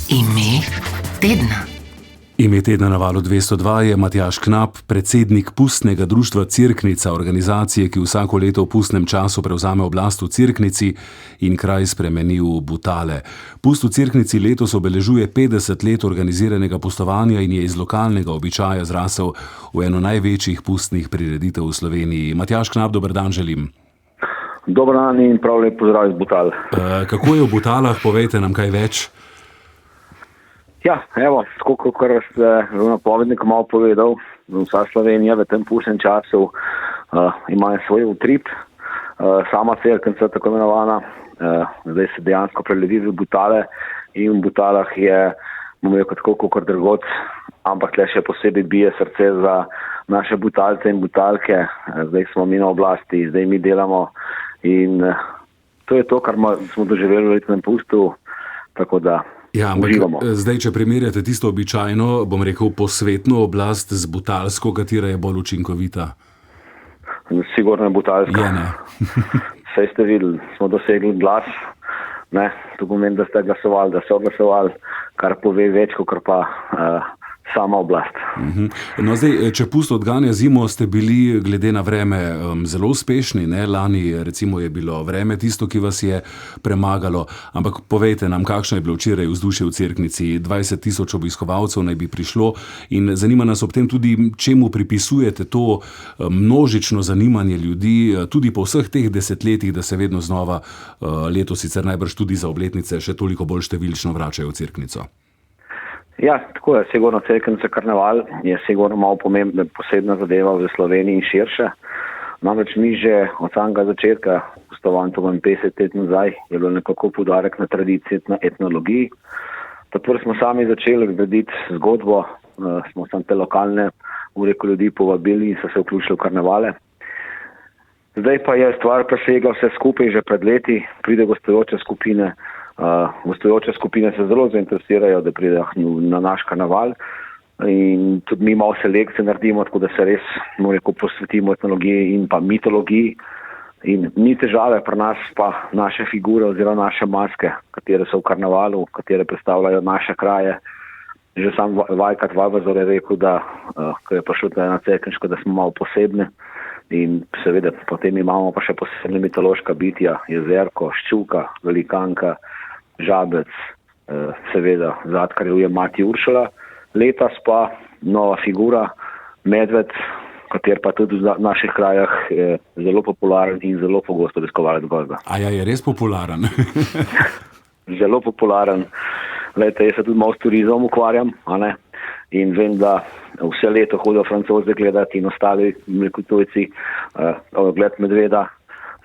Ime tedna. Ime tedna na Valu 202 je Matjaž Knap, predsednik Pustnega društva Cerknica, organizacije, ki vsako leto v pustnem času prevzame oblast v Cerknici in kraj spremeni v Butale. Pust v Cerknici letos obeležuje 50 let organiziranega pustovanja in je iz lokalnega običaja zrasel v eno največjih pustnih prireditev v Sloveniji. Matjaž Knap, dober dan želim. Dober dan in prav lep pozdrav iz Butal. Kako je v Butalah? Povejte nam kaj več. Ja, evo, tako kot ste v napovedniku malo povedal, vsa Slovenija v tem pustnem času ima svoj utrip. Sama Cerknica, tako imenovana, zdaj se dejansko prelevi v Butale in v Butalah je, bomo rekel, tako kot drugod, ampak le še posebej bije srce za naše Butalce in Butalke. Zdaj smo mi na oblasti, zdaj mi delamo in to je to, kar smo doživeli v letnem pustu, tako da Ja, ampak uživamo. Zdaj, če primerjate tisto običajno, bom rekel, posvetno oblast z butalsko, katera je bolj učinkovita? Sigurno je Butalska. Je, ne? Saj ste videli, smo dosegli glas, ne, to pomeni, da ste glasovali, da so glasovali, kar pove več, kot pa sama oblast. No, zdaj, če pust odganja zimo, ste bili glede na vreme zelo uspešni, ne? Lani recimo je bilo vreme tisto, ki vas je premagalo, ampak povejte nam, kakšno je bilo včeraj vzdušje v Cerknici. 20 tisoč obiskovalcev naj bi prišlo in zanima nas ob tem tudi, čemu pripisujete to množično zanimanje ljudi, tudi po vseh teh desetletjih, da se vedno znova letos sicer najbrž tudi za obletnice še toliko bolj številčno vračajo v Cerknico. Ja, tako je, sigurno Cerknica karneval je sigurno malo pomembna, posebna zadeva v Sloveniji in širše. Namreč mi že od samega začetka, pustovanja 50 let nazaj, je bilo nekako poudarek na tradiciji, na etnologiji. Tako smo sami začeli graditi zgodbo, smo tam te lokalne ljudi povabili in so se vključili v karnevale. Zdaj pa je stvar presegla vse skupaj že pred leti, pride gostujoče skupine. Gostujoče skupine se zelo zainteresirajo, da pridejo na naš karneval in tudi mi malo selekcije naredimo, tako da se res posvetimo etnologiji in pa mitologiji. In ni težave pri nas pa naše figure oziroma naše maske, katere so v karnevalu, katere predstavljajo naše kraje. Že sam Vajkat Vavazor je rekel, da ko je prišel na Cerkniško, da smo malo posebni. In seveda potem imamo pa še posebne mitološka bitja, Jezerko, Ščuka, Velikanka, Žabec, seveda Zadkarjuje mati Uršula. Letos pa nova figura, Medved, kater pa tudi v naših krajah je zelo popularen in zelo pogosto obiskovalec gozda. A ja, je res popularen? Zelo popularen. Glejte, jaz se tudi malo s turizmom ukvarjam, a ne? In vem, da vse leto hodijo Francoze gledati in ostali tujci ogled medveda.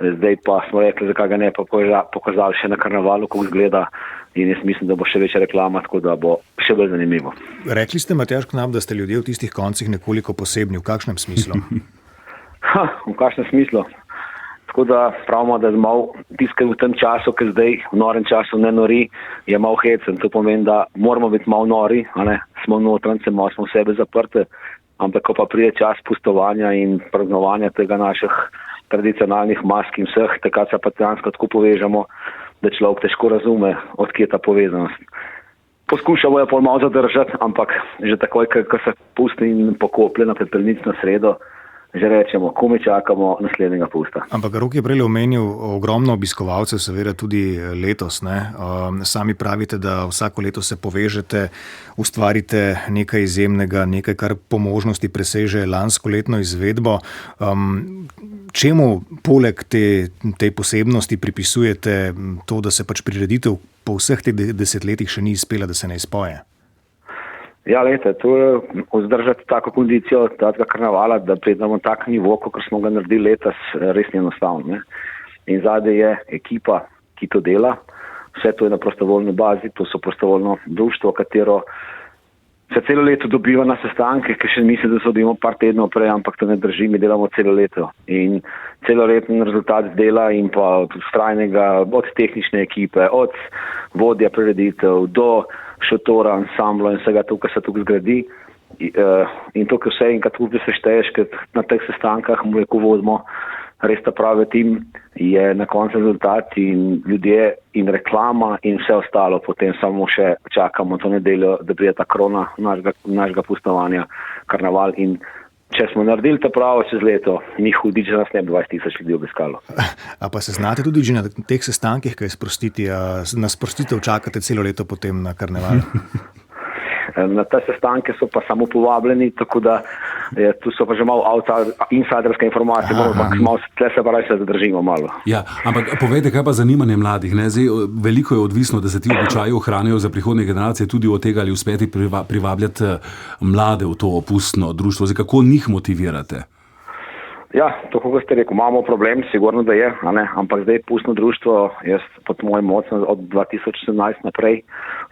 Zdaj pa smo rekli, zakaj ga ne pa pokazali še na karnevalu, kako izgleda, in jaz mislim, da bo še večja reklama, tako da bo še bolj zanimivo. Rekli ste, Matjaž Knap, da ste ljudje v tistih koncih nekoliko posebni. V kakšnem smislu? V kakšnem smislu? Tako da pravimo, da malo tiskaj v tem času, ki zdaj v norem času ne nori, je malo hecen. To pomeni, da moramo biti malo nori, a ne? Smo notrance, malo smo v sebe zaprte, ampak ko pa pride čas pustovanja in praznovanja tega naših tradicionalnih mask in vseh, takrat se pa dejansko tako povežemo, da človek težko razume, odkje je ta povezanost. Poskušamo jo pol malo zadržati, ampak že takoj, ko se pusti in pokoplje na pepelnic na sredo, že rečemo, ko mi čakamo naslednjega pusta. Ampak Rok je prej omenil ogromno obiskovalcev, seveda tudi letos, ne? Sami pravite, da vsako leto se povežete, ustvarite nekaj izjemnega, nekaj, kar po možnosti preseže lansko letno izvedbo. Čemu poleg te posebnosti pripisujete to, da se pač prireditev po vseh teh desetletjih še ni izpela, da se ne izpoje? Ja, lejte, to je vzdržati tako kondicijo tega karnevala, da pridemo tak nivo, kot smo ga naredili letos, res ni enostavno, ne? In zadaj je ekipa, ki to dela. Vse to je na prostovoljni bazi, to so prostovoljno društvo, katero se celo leto dobiva na sestanke, ki še mislim, da so dobimo par tednov prej, ampak to ne drži, mi delamo celo leto. In celoletni rezultat dela in pa od vztrajnega, od tehnične ekipe, od vodja prireditev do šotora, ansambla in vsega to, kar se tukaj zgradi. In to, kar vse enkrat tudi sešteješ, ker na teh sestankah vodimo res ta pravi tim, je na koncu rezultat in ljudje in reklama in vse ostalo. Potem samo še čakamo to nedeljo, da pride ta krona našega pustovanja, karneval. In če smo naredili ta pravo čez leto, ni hudič, da nas ne bi 20,000 ljudi obiskalo. A pa se znate tudi že na teh sestankih kaj sprostiti, a na sprostitev čakate celo leto potem na karneval? Na te sestanke so pa samo povabljeni, tako da tu so pa že malo insiderske informacije, malo tle se pa reči, da zadržimo malo. Ja, ampak povejte, kaj pa zanimanje mladih? Ne? Zdaj, veliko je odvisno, da se ti običaji ohranijo za prihodnje generacije, tudi od tega, ali uspeti privabljati mlade v to opustno društvo. Zdaj, kako njih motivirate? Ja, to, kako ste rekel, imamo problem, sigurno, da je, ampak zdaj pustno društvo, jaz pod mojim mocem od 2017 naprej,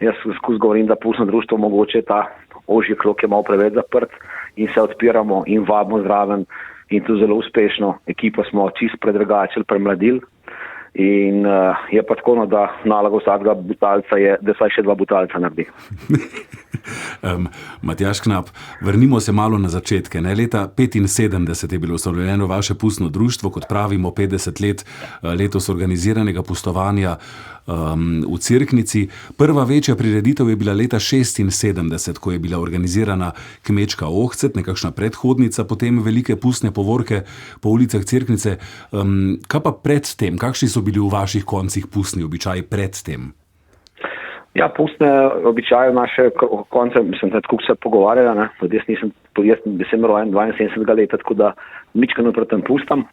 jaz skozi govorim, da pustno društvo mogoče ta ožji krog je malo preveč zaprt in se odpiramo in vabimo zraven in tu zelo uspešno. Ekipo smo čist predrugačili, premladili in je pa tako, da naloga vsakega butalca je, da saj še 2 butalca naredi. Matjaž Knap, vrnimo se malo na začetke. Ne? Leta 1975 je bilo ustanovljeno vaše pustno društvo, kot pravimo 50 let letos organiziranega pustovanja v Cerknici. Prva večja prireditev je bila leta 1976, ko je bila organizirana kmečka ohcet, nekakšna predhodnica, potem velike pustne povorke po ulicah Cerknice. Kaj pa pred tem? Kakšni so bili v vaših koncih pustni običaji pred tem? Ja, pustne običaje naše konce, mislim, da tako se pogovarjala, tudi jaz sem rojen 72 leta, tako da ničkano pred tem pustam,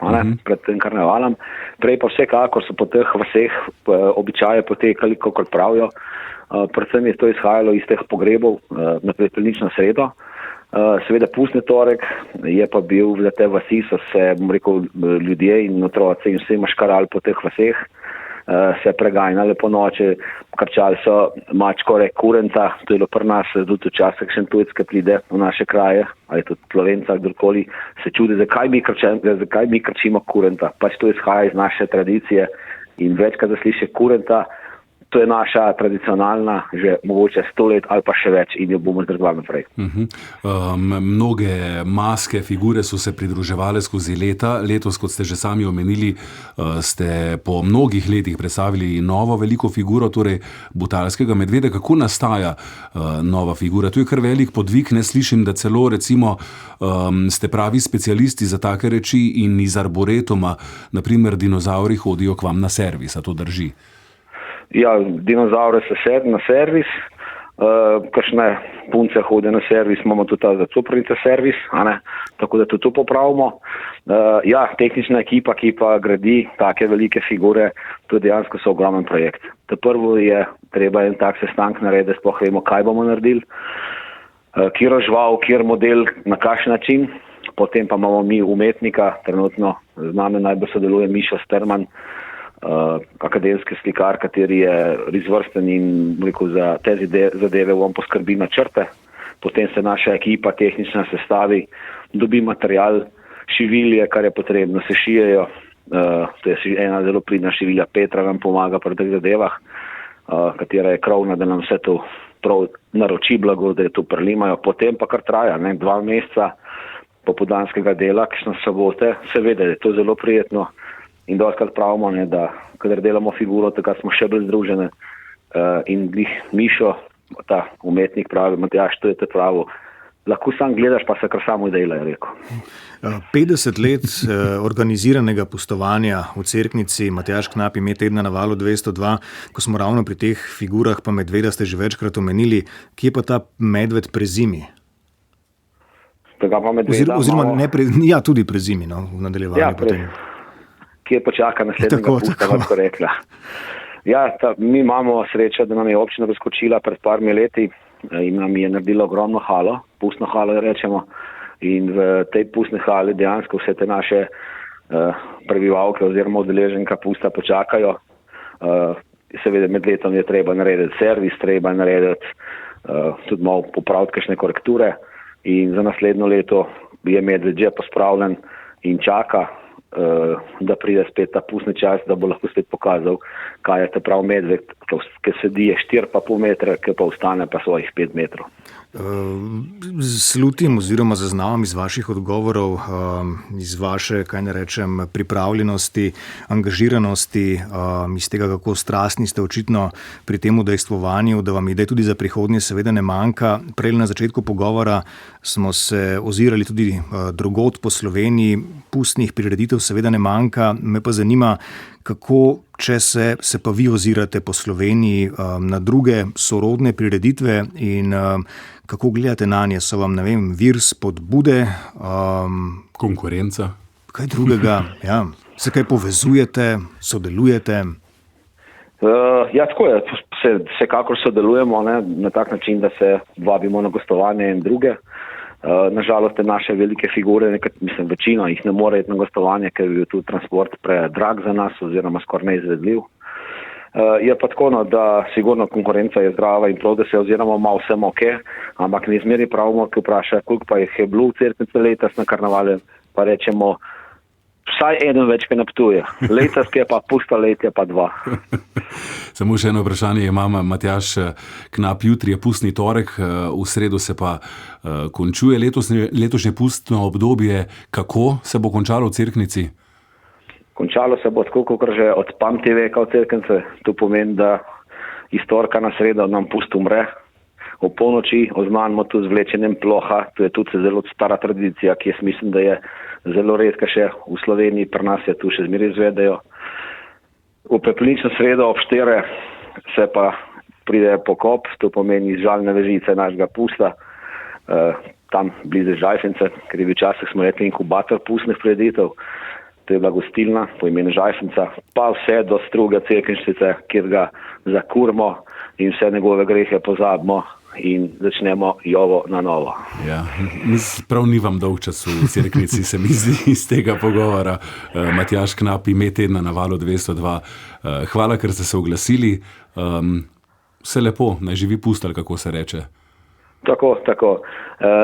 pred tem karnevalom. Prej pa vsekakor so po teh vseh običaje potekali, kako pravijo. Predvsem je to izhajalo iz teh pogrebov na pepelnično sredo. Seveda pustni torek je pa bil za te vasi, so se, bom rekel, ljudje in otroci in vsi maškarali po teh vaseh. Se preganjali po noči, krčali so mačkore, kurenta, to je bilo pri nas, tudi včasih še tujec, ki pride v naše kraje, ali tudi Slovenca, kdorkoli, se čudi, zakaj mi krčimo kurenta, pač to izhaja iz naše tradicije in večkrat zasliši kurenta, to je naša tradicionalna, že mogoče 100 let ali pa še več in jo bomo zdržali naprej. Mnoge maske, figure so se pridruževale skozi leta. Letos, kot ste že sami omenili, ste po mnogih letih predstavili novo veliko figuro, torej butalskega medveda. Kako nastaja nova figura? Tu je kar velik podvig, ne slišim, da celo recimo ste pravi specialisti za take reči in iz arboretuma, naprimer dinozauri hodijo k vam na servis, a to drži? Ja, dinozaure se sedi na servis, kakšne punce hode na servis, imamo tudi ta zacuprnice servis, tako da tudi to popravimo. Ja, tehnična ekipa, ki pa gradi take velike figure, to dejansko so ogromen projekt. To prvo je, treba en tak sestank narediti, sploh vemo, kaj bomo naredili, kjer žival, kjer model, na kakšen način. Potem pa imamo mi umetnika, trenutno z nami najbolj sodeluje Mišo Strman, akademski slikar, kateri je izvrsten in rekel, za te zadeve on poskrbi načrte. Potem se naša ekipa tehnična sestavi, dobi material, šivilje, kar je potrebno, se šijejo. To je ena zelo pridna šivilja, Petra nam pomaga pri teh zadevah, katera je krovna, da nam vse to prav naroči blago, da je to prelimajo. Potem pa kar traja, 2 meseca popoldanskega dela, kakšne sobote, seveda je to zelo prijetno. In dostakrat pravimo, da kadar delamo figuro, takrat smo še bolj združene. In Mišo, ta umetnik pravi, Matjaž, to je te pravo. Lahko sam gledaš, pa se kar samo dela, je rekel. 50 let organiziranega pustovanja v Cerknici, Matjaž Knap, ime tedna na Valu 202, ko smo ravno pri teh figurah, pa medveda ste že večkrat omenili, kje pa ta medved prezimi? Tega pa medveda ja, tudi prezimi, v nadaljevanju potem. Kje počaka naslednjega pusta, lahko rekla. Ja, mi imamo srečo, da nam je občina razkočila pred parmi leti in nam je naredila ogromno halo, pustno halo rečemo, in v tej pustni hali dejansko vse te naše prebivalke oziroma udeleženka pusta počakajo. Seveda med letom je treba narediti servis, treba narediti tudi malo popraviti kakšne korekture in za naslednjo leto je medved že pospravljen in čaka, da pride spet ta pustni čas, da bo lahko spet pokazal, kaj je ta prav medved, ki sedi je 4,5 metra, ki pa ostane pa svojih 5 metrov. Slutim oziroma zaznavam iz vaših odgovorov, iz vaše, kaj ne rečem, pripravljenosti, angažiranosti, iz tega, kako strastni ste očitno pri tem udejstvovanju, da vam idej tudi za prihodnje seveda ne manjka. Prej na začetku pogovora smo se ozirali tudi drugod po Sloveniji, pustnih prireditev seveda ne manjka, me pa zanima, kako, če se pa vi ozirate po Sloveniji na druge sorodne prireditve in kako gledate na nje? So vam, ne vem, vir spodbude? Konkurenca? Kaj drugega? Ja. Se kaj povezujete, sodelujete? Ja, tako je. Vsekakor sodelujemo, ne, na tak način, da se vabimo na gostovanje in druge. Nažalost, te naše velike figure, večina jih ne more iti na gostovanje, ker je bil tudi transport predrag za nas oziroma skoraj neizvedljiv. Je pa tako, no, da sigurno konkurenca je zdrava in prav, da se oziramo malo vsem ok, ampak neizmeri pravimo, ki vpraša, koliko pa jih je bilo v Cerknici letos na karnavalu, pa rečemo, vsaj eden več, ki na Ptuju. Letos je pa pusta letja, pa 2. Samo še eno vprašanje imam, Matjaž Knap, jutri je pustni torek, v sredo se pa končuje letošnje pustno obdobje. Kako se bo končalo v Cerknici? Končalo se bo tako, kot že od pamti veka v Cerknici. To pomeni, da iz torka na sredo nam pust umre. O polnoči oznanimo tudi z vlečenjem ploha. To je tudi zelo stara tradicija, ki jaz mislim, da je zelo redka še v Sloveniji. Pri nas je tu še zmeraj izvedejo. V pepelnično sredo ob 4 se pa pride pokop, to pomeni žalne vežice našega pusta, tam blizu Žajfence, ker je bil včasih, smo rekli, inkubator pustnih prireditev. To je bila gostilna po imenu Žajfenca, pa vse do Struga Cerknišnice, kjer ga zakurimo in vse njegove grehe pozabimo in začnemo jovo na novo. Ja, prav ni vam dolg čas v Cerknici, se mi zdi iz tega pogovora. Matjaž Knap, ime tedna na Valu 202. Hvala, ker ste se oglasili. Vse lepo, naj živi pust, ali kako se reče. Tako.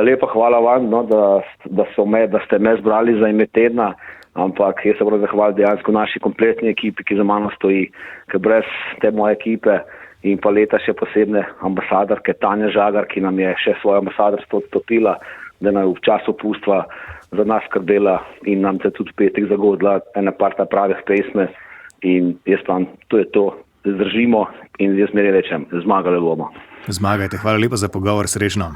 Lepo hvala vam, no, da ste me zbrali za ime tedna, ampak jaz se moram zahvaliti dejansko naši kompletni ekipi, ki za mano stoji, ker brez te moje ekipe in pa leta še posebne ambasadorke Tanja Žagar, ki nam je še svojo ambasadorstvo odstopila, da nam v času pustva za nas skrbela in nam se tudi petek zagodila ena parta pravih pesme in jaz vam, to je to, zdržimo in jaz meri rečem, zmagali bomo. Zmagajte, hvala lepa za pogovor, srečno.